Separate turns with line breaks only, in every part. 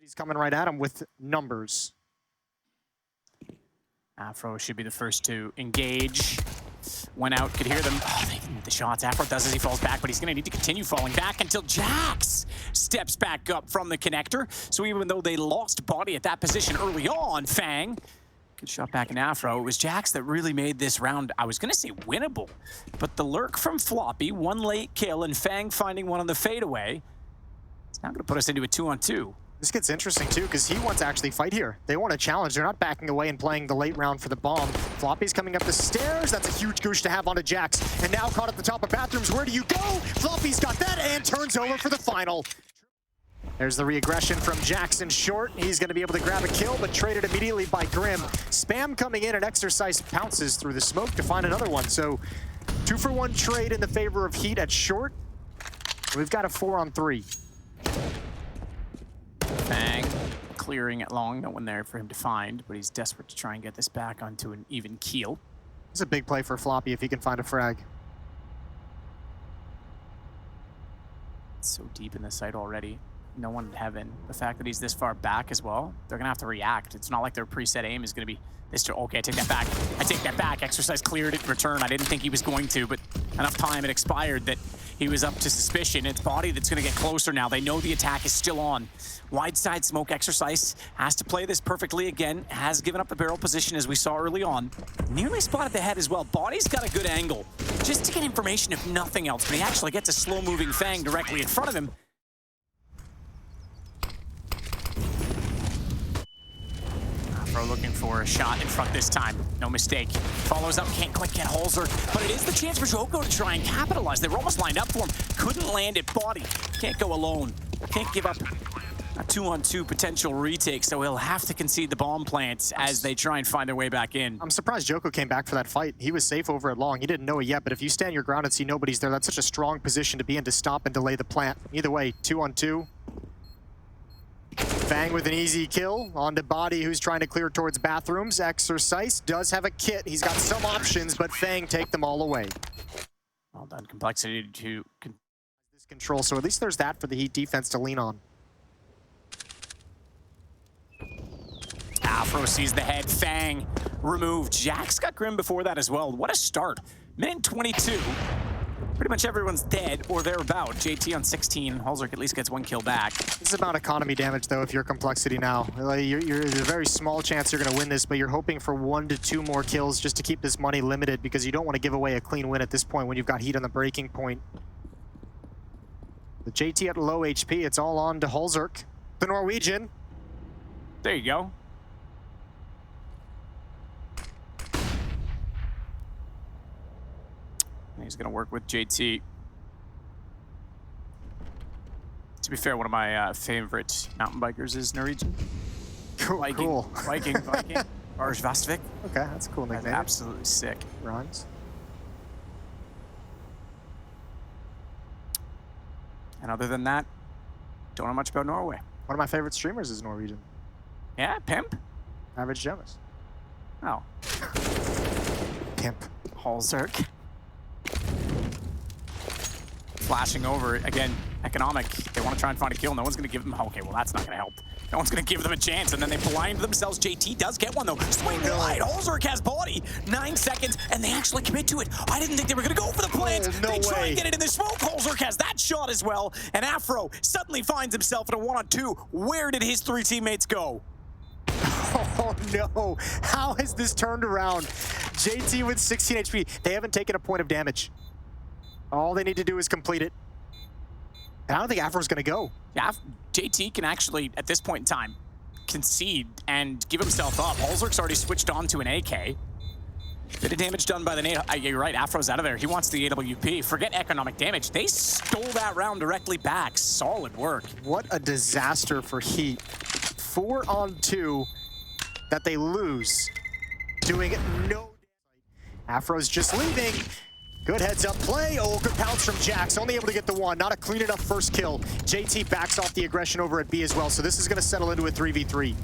He's coming right at him with numbers.
Afro should be the first to engage. Went out, could hear them. Oh, they didn't hit the shots. Afro does as he falls back, but he's gonna need to continue falling back until Jax steps back up from the connector. So even though they lost body at that position early on, Fang, good shot back in Afro. It was Jax that really made this round, I was gonna say winnable, but the lurk from Floppy, one late kill, and Fang finding one on the fadeaway. It's now gonna put us into a 2-on-2.
This gets interesting too, because he wants to actually fight here. They want a challenge. They're not backing away and playing the late round for the bomb. Floppy's coming up the stairs. That's a huge goosh to have onto Jax. And now caught at the top of bathrooms. Where do you go? Floppy's got that and turns over for the final. There's the re-aggression from Jackson short. He's going to be able to grab a kill, but traded immediately by Grim. Spam coming in and Exercise pounces through the smoke to find another one. So 2-for-1 trade in the favor of Heat at short. We've got a 4-on-3.
Fang clearing it long, no one there for him to find, but he's desperate to try and get this back onto an even keel.
It's a big play for Floppy if he can find a frag.
It's so deep in the site already. No one in heaven. The fact that he's this far back as well, they're gonna have to react. It's not like their preset aim is gonna be this. Okay, I take that back. I take that back. Exercise cleared it in return. I didn't think he was going to, but enough time had expired that he was up to suspicion. It's body that's gonna get closer now. They know the attack is still on. Wide side smoke. Exercise has to play this perfectly again. Has given up the barrel position as we saw early on. Nearly spotted the head as well. Body's got a good angle. Just to get information if nothing else, but he actually gets a slow moving Fang directly in front of him. Afro looking for a shot in front this time. No mistake. Follows up, can't quite get Holzer, but it is the chance for Joko to try and capitalize. They were almost lined up for him. Couldn't land it. Body can't go alone. Can't give up a 2-on-2 potential retake, so he'll have to concede the bomb plant as they try and find their way back in.
I'm surprised Joko came back for that fight. He was safe over at long. He didn't know it yet, but if you stand your ground and see nobody's there, that's such a strong position to be in to stop and delay the plant. Either way, 2-on-2. Fang with an easy kill onto Body, who's trying to clear towards bathrooms. Exercise does have a kit. He's got some options, but Fang take them all away.
Well done. Complexity to
this control, so at least there's that for the Heat defense to lean on.
Afro sees the head. Fang removed. Jax got Grim before that as well. What a start. Minute 22. Pretty much everyone's dead or thereabout. JT on 16. Holzer at least gets one kill back.
This is about economy damage, though, if you're Complexity now. There's a very small chance you're going to win this, but you're hoping for 1 to 2 more kills just to keep this money limited because you don't want to give away a clean win at this point when you've got Heat on the breaking point. The JT at low HP. It's all on to Holzerk, the Norwegian.
There you go. He's going to work with JT. To be fair, one of my favorite mountain bikers is Norwegian.
Cool.
Viking. Arj Vastvik.
Okay, that's a cool nickname.
That's absolutely sick.
Rhymes.
And other than that, don't know much about Norway.
One of my favorite streamers is Norwegian.
Yeah, Pimp?
Average Jonas.
Oh.
Pimp.
Holzerk. Flashing over again. Economic. They want to try and find a kill. No one's going to give them. Okay, well that's not going to help. No one's going to give them a chance, and then they blind themselves. JT does get one though. Swing wide. Holzerk has body. 9 seconds, and they actually commit to it. I didn't think they were going to go for the plant.
No
they try
way.
and get it in the smoke. Holzerk has that shot as well, and Afro suddenly finds himself in a 1-on-2. Where did his 3 teammates go?
Oh no, how has this turned around? JT with 16 HP. They haven't taken a point of damage. All they need to do is complete it. And I don't think Afro's gonna go.
Yeah, JT can actually, at this point in time, concede and give himself up. Holzerk's already switched on to an AK. Bit of damage done by the nade. You're right, Afro's out of there. He wants the AWP. Forget economic damage. They stole that round directly back. Solid work.
What a disaster for Heat. 4-on-2 that they lose. Doing no. Afro's just leaving. Good heads-up play. Oh, good pounce from Jax. Only able to get the one. Not a clean enough first kill. JT backs off the aggression over at B as well, so this is going to settle into a 3v3.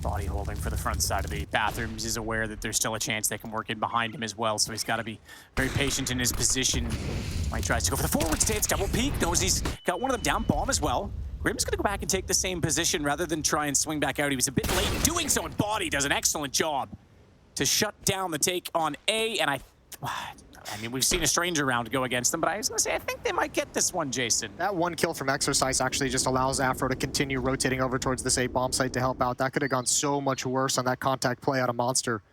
Body holding for the front side of the bathrooms, is aware that there's still a chance they can work in behind him as well, so he's got to be very patient in his position. When he tries to go for the forward stance, double peek, knows he's got one of them down, bomb as well. Grim's going to go back and take the same position rather than try and swing back out. He was a bit late in doing so, and Body does an excellent job to shut down the take on A. And I mean, we've seen a stranger round go against them, but I was going to say, I think they might get this one, Jason.
That one kill from Exercise actually just allows Afro to continue rotating over towards this A bomb site to help out. That could have gone so much worse on that contact play out of Monster.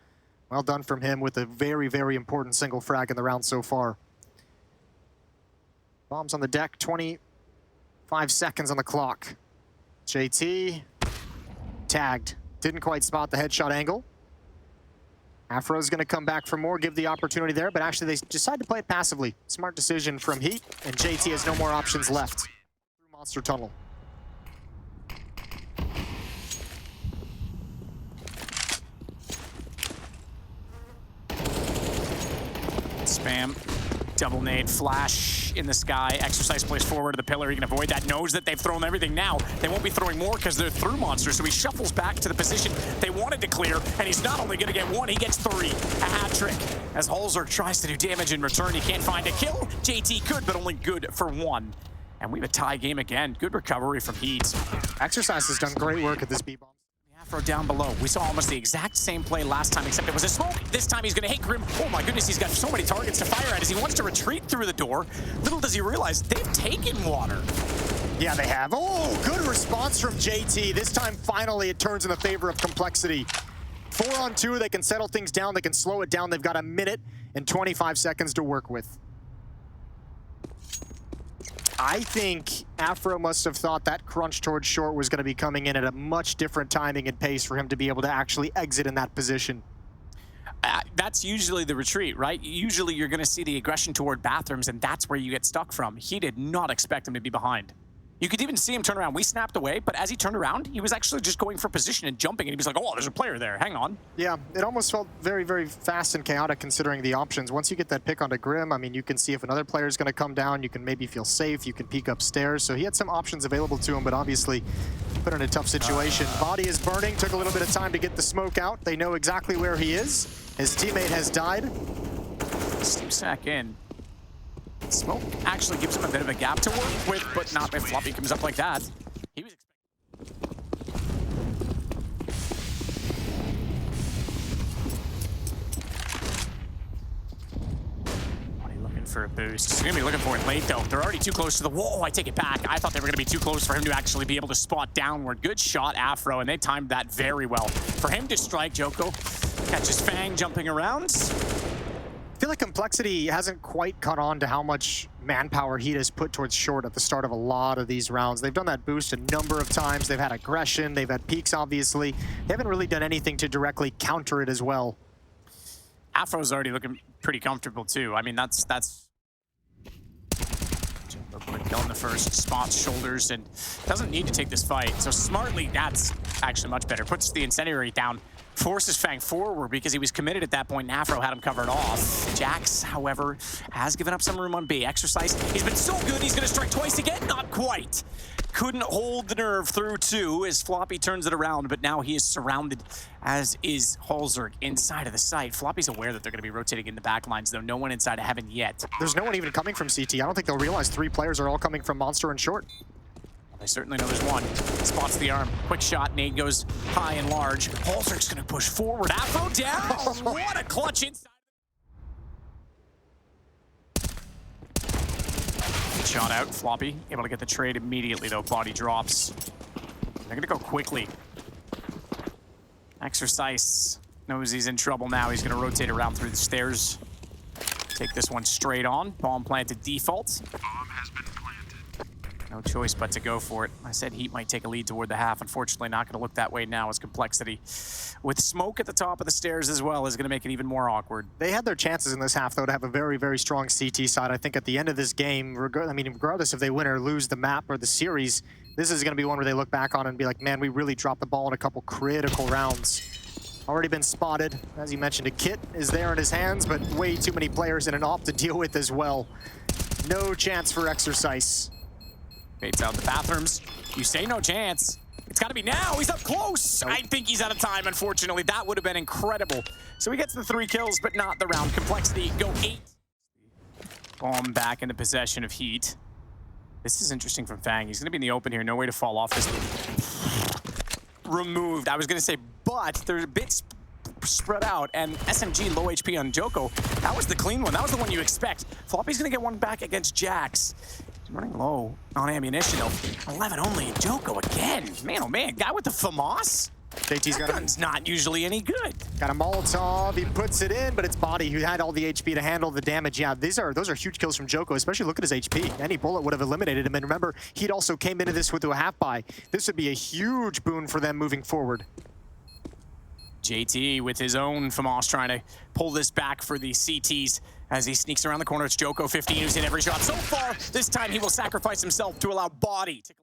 Well done from him with a very, very important single frag in the round so far. Bombs on the deck, 25 seconds on the clock. JT tagged. Didn't quite spot the headshot angle. Afro's going to come back for more, give the opportunity there, but actually they decide to play it passively. Smart decision from HEET, and JT has no more options left. Through Monster Tunnel.
Spam. Double nade, flash in the sky. Exercise plays forward to the pillar. He can avoid that. Knows that they've thrown everything now. They won't be throwing more because they're through Monster. So he shuffles back to the position they wanted to clear. And he's not only going to get one, he gets three. A hat trick. As Holzer tries to do damage in return, he can't find a kill. JT could, but only good for one. And we have a tie game again. Good recovery from HEET.
Exercise has done great work at this B-bomb.
Afro down below. We saw almost the exact same play last time, except it was a smoke. This time he's going to hit Grim. Oh my goodness, he's got so many targets to fire at as he wants to retreat through the door. Little does he realize they've taken water.
Yeah, they have. Oh, good response from JT. This time, finally, it turns in the favor of Complexity. 4-on-2, they can settle things down. They can slow it down. They've got 1 minute and 25 seconds to work with. I think Afro must have thought that crunch towards short was going to be coming in at a much different timing and pace for him to be able to actually exit in that position.
That's usually the retreat, right? Usually you're going to see the aggression toward bathrooms, and that's where you get stuck from. He did not expect him to be behind. You could even see him turn around. We snapped away, but as he turned around, he was actually just going for position and jumping, and he was like, oh, there's a player there. Hang on.
Yeah, it almost felt very, very fast and chaotic considering the options. Once you get that pick onto Grim, I mean, you can see if another player is going to come down. You can maybe feel safe. You can peek upstairs. So he had some options available to him, but obviously put in a tough situation. Body is burning. Took a little bit of time to get the smoke out. They know exactly where he is. His teammate has died.
Steam sack in. Smoke actually gives him a bit of a gap to work with, but not if Floppy comes up like that. He was looking for a boost. He's gonna be looking for it late though. They're already too close to the wall. I take it back. I thought they were gonna be too close for him to actually be able to spot downward. Good shot, Afro, and they timed that very well. For him to strike, Joko catches Fang jumping around.
I feel like Complexity hasn't quite caught on to how much manpower HEET has put towards short at the start of a lot of these rounds. They've done that boost a number of times. They've had aggression. They've had peaks, obviously. They haven't really done anything to directly counter it as well.
Afro's already looking pretty comfortable, too. I mean, that's... Quick kill in the first, spots shoulders, and doesn't need to take this fight. So smartly, that's actually much better. Puts the incendiary down. Forces Fang forward because he was committed at that point, and Afro had him covered off. Jax, however, has given up some room on B. Exercise, he's been so good, he's going to strike twice again. Not quite. Couldn't hold the nerve through two as Floppy turns it around, but now he is surrounded, as is Holzer inside of the site. Floppy's aware that they're going to be rotating in the back lines, though no one inside of Heaven yet.
There's no one even coming from CT. I don't think they'll realize 3 players are all coming from Monster and short.
I certainly know there's one. Spots the arm. Quick shot. Nade goes high and large. Holzer's going to push forward. Afro down. What a clutch inside. Shot out. Floppy able to get the trade immediately, though. Body drops. They're going to go quickly. Exercise knows he's in trouble now. He's going to rotate around through the stairs. Take this one straight on. Bomb planted default.
Bomb has been planted.
No choice but to go for it. I said HEET might take a lead toward the half. Unfortunately, not going to look that way now as Complexity, with smoke at the top of the stairs as well, is going to make it even more awkward.
They had their chances in this half, though, to have a very, very strong CT side. I think at the end of this game, regardless if they win or lose the map or the series, this is going to be one where they look back on and be like, man, we really dropped the ball in a couple critical rounds. Already been spotted. As you mentioned, a kit is there in his hands, but way too many players in an op to deal with as well. No chance for Exercise.
Baits out the bathrooms. You say no chance. It's got to be now. He's up close. Nope. I think he's out of time, unfortunately. That would have been incredible. So he gets the 3 kills, but not the round. Complexity go 8. Bomb back into possession of HEET. This is interesting from Fang. He's going to be in the open here. No way to fall off this. Removed. I was going to say, but they're a bit spread out. And SMG low HP on Joko. That was the clean one. That was the one you expect. Floppy's going to get one back against Jax. He's running low on ammunition, though. 11 only. Joko again. Man, oh man. Guy with the FAMAS?
JT's got
gun's not usually any good.
Got a Molotov, he puts it in, but it's Body who had all the HP to handle the damage. Yeah, those are huge kills from Joko, especially look at his HP. Any bullet would have eliminated him, and remember, Heat also came into this with a half buy. This would be a huge boon for them moving forward.
JT with his own FAMAS trying to pull this back for the CTs as he sneaks around the corner. It's Joko, 15, who's hit every shot so far. This time he will sacrifice himself to allow Body to...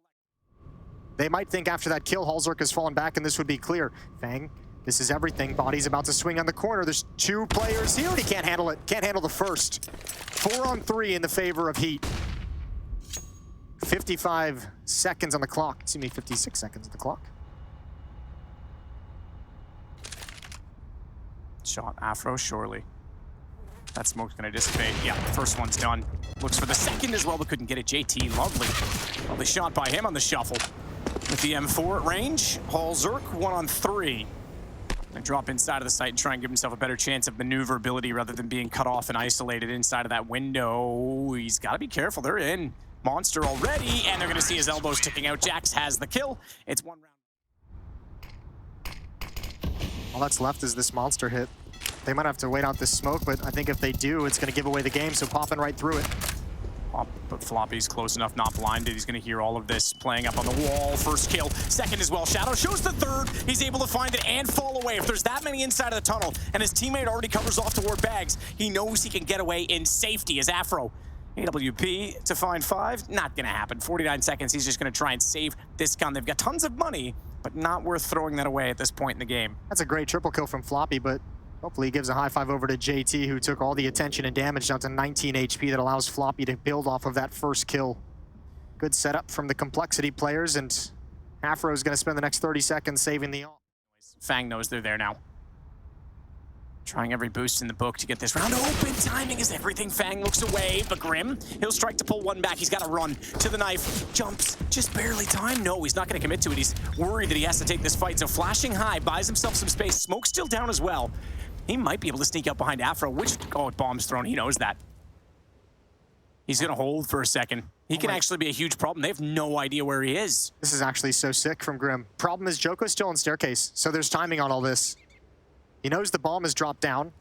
They might think after that kill, Halzerk has fallen back and this would be clear. Fang, this is everything. Body's about to swing on the corner. There's 2 players here and he can't handle it. Can't handle the first. 4 on 3 in the favor of Heat. 55 seconds on the clock. Excuse me, 56 seconds on the clock.
Shot Afro, surely. That smoke's gonna dissipate. Yeah, the first one's done. Looks for the second as well, but couldn't get it. JT, lovely shot by him on the shuffle. With the M4 at range, Halzerk 1 on 3. And drop inside of the site and try and give himself a better chance of maneuverability rather than being cut off and isolated inside of that window. He's got to be careful. They're in. Monster already, and they're going to see his elbows sticking out. Jax has the kill. It's 1 round.
All that's left is this monster hit. They might have to wait out this smoke, but I think if they do, it's going to give away the game, so popping right through it.
But Floppy's close enough, not blinded. He's going to hear all of this playing up on the wall. First kill, second as well. Shadow shows the third. He's able to find it and fall away. If there's that many inside of the tunnel and his teammate already covers off toward bags, he knows he can get away in safety as Afro. AWP to find 5, not going to happen. 49 seconds, he's just going to try and save this gun. They've got tons of money, but not worth throwing that away at this point in the game.
That's a great triple kill from Floppy, but hopefully he gives a high five over to JT, who took all the attention and damage down to 19 HP that allows Floppy to build off of that first kill. Good setup from the Complexity players, and Afro's going to spend the next 30 seconds saving the...
Fang knows they're there now. Trying every boost in the book to get this round open. Timing is everything. Fang looks away, but Grim, he'll strike to pull one back. He's got to run to the knife. Jumps, just barely time. No, he's not going to commit to it. He's worried that he has to take this fight. So flashing high, buys himself some space. Smoke's still down as well. He might be able to sneak up behind Afro, which, oh, bomb's thrown. He knows that. He's going to hold for a second. He can actually be a huge problem. They have no idea where he is.
This is actually so sick from Grim. Problem is Joko's still on staircase, so there's timing on all this. He knows the bomb is dropped down,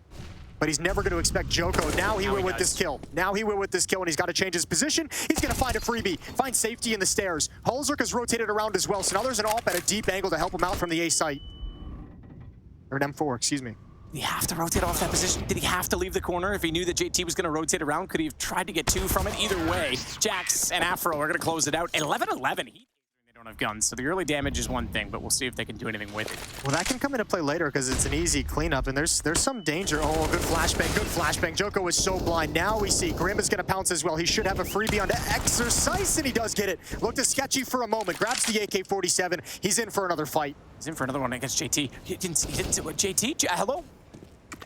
but he's never going to expect Joko. Now he will with this kill. Now he will with this kill, and he's got to change his position. He's going to find a freebie, find safety in the stairs. Halzerk has rotated around as well, so now there's an AWP at a deep angle to help him out from the A site. Or an M4, excuse me.
Did he have to rotate off that position? Did he have to leave the corner if he knew that JT was going to rotate around? Could he have tried to get 2 from it? Either way, Jax and Afro are going to close it out. 11-11. They don't have guns, so the early damage is one thing, but we'll see if they can do anything with it.
Well, that can come into play later because it's an easy cleanup, and there's some danger. Oh, good flashbang, good flashbang. Joko is so blind. Now we see Grim is going to pounce as well. He should have a freebie onto Exercise, and he does get it. Looked sketchy for a moment. Grabs the AK-47. He's in for another fight.
He's in for another one against JT. He didn't see what JT? Hello?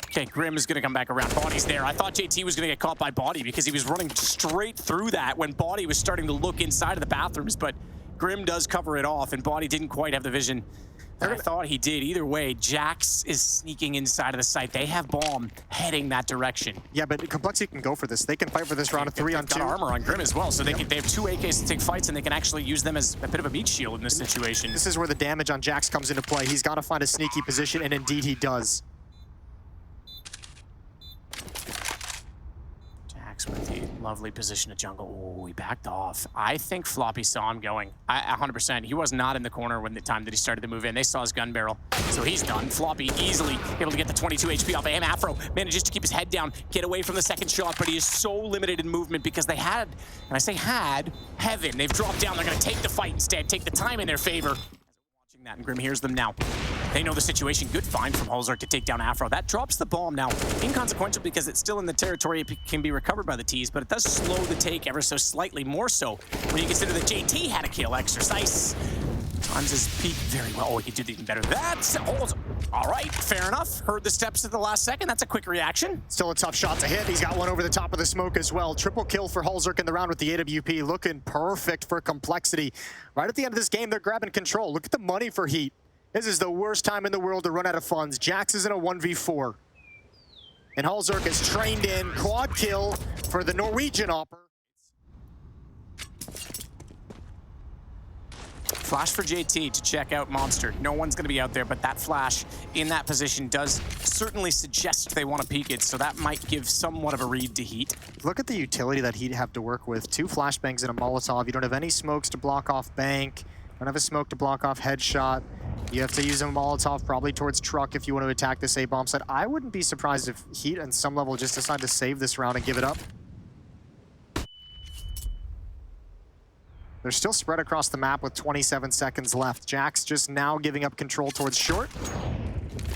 Okay, Grim is going to come back around. Body's there. I thought JT was going to get caught by Body because he was running straight through that when Body was starting to look inside of the bathrooms, but Grim does cover it off, and Body didn't quite have the vision that I thought he did. Either way, Jax is sneaking inside of the site. They have bomb heading that direction.
Yeah, but Complexity can go for this. They can fight for this round of 3 on 2.
They've got armor on Grim as well, so they have 2 AKs to take fights, and they can actually use them as a bit of a meat shield in this situation.
This is where the damage on Jax comes into play. He's got to find a sneaky position, and indeed he does.
With the lovely position of jungle. Oh, he backed off. I think Floppy saw him going. 100%. He was not in the corner when the time that he started to move in. They saw his gun barrel. So he's done. Floppy easily able to get the 22 HP off of him. Afro manages to keep his head down, get away from the second shot, but he is so limited in movement because they had, and I say had, heaven. They've dropped down. They're going to take the fight instead, take the time in their favor. That, and Grim hears them now. They know the situation. Good find from Halzerk to take down Afro. That drops the bomb now. Inconsequential because it's still in the territory. It can be recovered by the T's, but it does slow the take ever so slightly more so when you consider that JT had a kill. Exercise Times his peak very well. Oh, he did even better. That's all right. Fair enough. Heard the steps at the last second. That's a quick reaction.
Still a tough shot to hit. He's got one over the top of the smoke as well. Triple kill for Hulzerk in the round with the AWP. Looking perfect for complexity. Right at the end of this game, they're grabbing control. Look at the money for HEET. This is the worst time in the world to run out of funds. Jax is in a 1v4. And Hulzerk is trained in. Quad kill for the Norwegian Opper.
Flash for JT to check out Monster. No one's going to be out there, but that flash in that position does certainly suggest they want to peek it, so that might give somewhat of a read to HEET.
Look at the utility that HEET have to work with. 2 flashbangs and a Molotov. You don't have any smokes to block off bank. Don't have a smoke to block off headshot. You have to use a Molotov probably towards truck if you want to attack this A-bomb site. I wouldn't be surprised if HEET on some level just decide to save this round and give it up. They're still spread across the map with 27 seconds left. Jax just now giving up control towards short.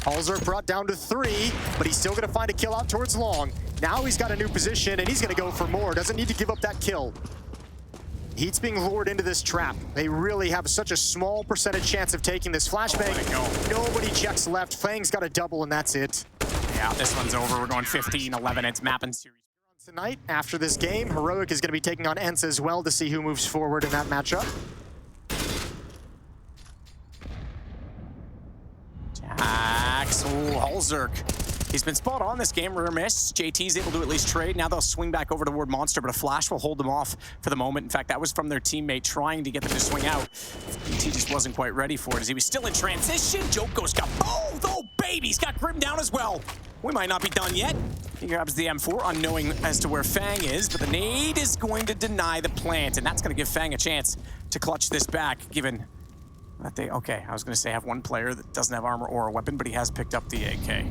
Hulzerk brought down to 3, but he's still gonna find a kill out towards long. Now he's got a new position and he's gonna go for more. Doesn't need to give up that kill. HEET's being lured into this trap. They really have such a small percentage chance of taking this flashbang. Nobody checks left. Fang's got a double and that's it.
Yeah, this one's over. We're going 15-11. It's mapping series.
Tonight, after this game, Heroic is going to be taking on ENCE as well to see who moves forward in that matchup.
Jax, Hulzerk. He's been spot on this game, rare miss. JT's able to at least trade. Now they'll swing back over toward Monster, but a flash will hold them off for the moment. In fact, that was from their teammate trying to get them to swing out. JT just wasn't quite ready for it as he was still in transition. Joko's got both. Oh, baby, he's got Grim down as well. We might not be done yet. He grabs the M4, unknowing as to where Fang is, but the nade is going to deny the plant, and that's going to give Fang a chance to clutch this back, given that they, okay, I was going to say have one player that doesn't have armor or a weapon, but he has picked up the AK.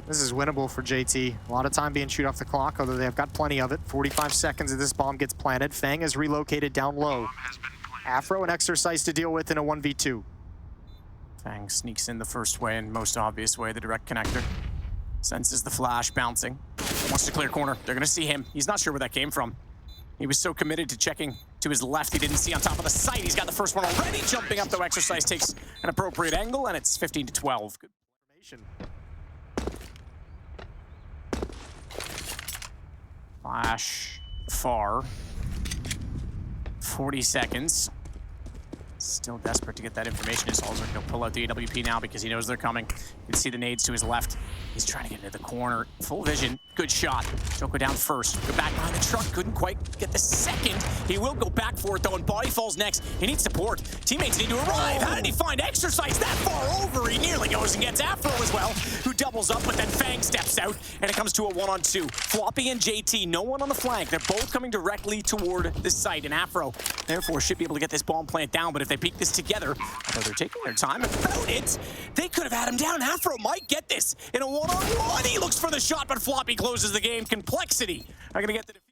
This is winnable for JT. A lot of time being chewed off the clock, although they've got plenty of it. 45 seconds as this bomb gets planted. Fang is relocated down low. Afro and Exercise to deal with in a 1v2.
Fang sneaks in the first way and most obvious way, the direct connector. Senses the flash bouncing. Wants to clear corner. They're gonna see him. He's not sure where that came from. He was so committed to checking to his left, he didn't see on top of the site. He's got the first one already. Jumping up though, Exercise takes an appropriate angle and it's 15-12. Good information. Flash far. 40 seconds. Still desperate to get that information. His Hulzerk, he'll pull out the AWP now because he knows they're coming. You can see the nades to his left. He's trying to get into the corner. Full vision. Good shot. Joko down first. Go back behind the truck. Couldn't quite get the second. He will go back for it though, and Body falls next. He needs support. Teammates need to arrive. How did he find Exercise that far over? He nearly goes and gets Afro as well, who doubles up, but then Fang steps out, and it comes to a 1-on-2. Floppy and JT, no one on the flank. They're both coming directly toward the site, and Afro, therefore, should be able to get this bomb plant down, but if they peek this together, although they're taking their time about it, they could have had him down. Afro might get this in a 1-on-1. He looks for the shot, but Floppy closes the game. Complexity are going to get the defeat.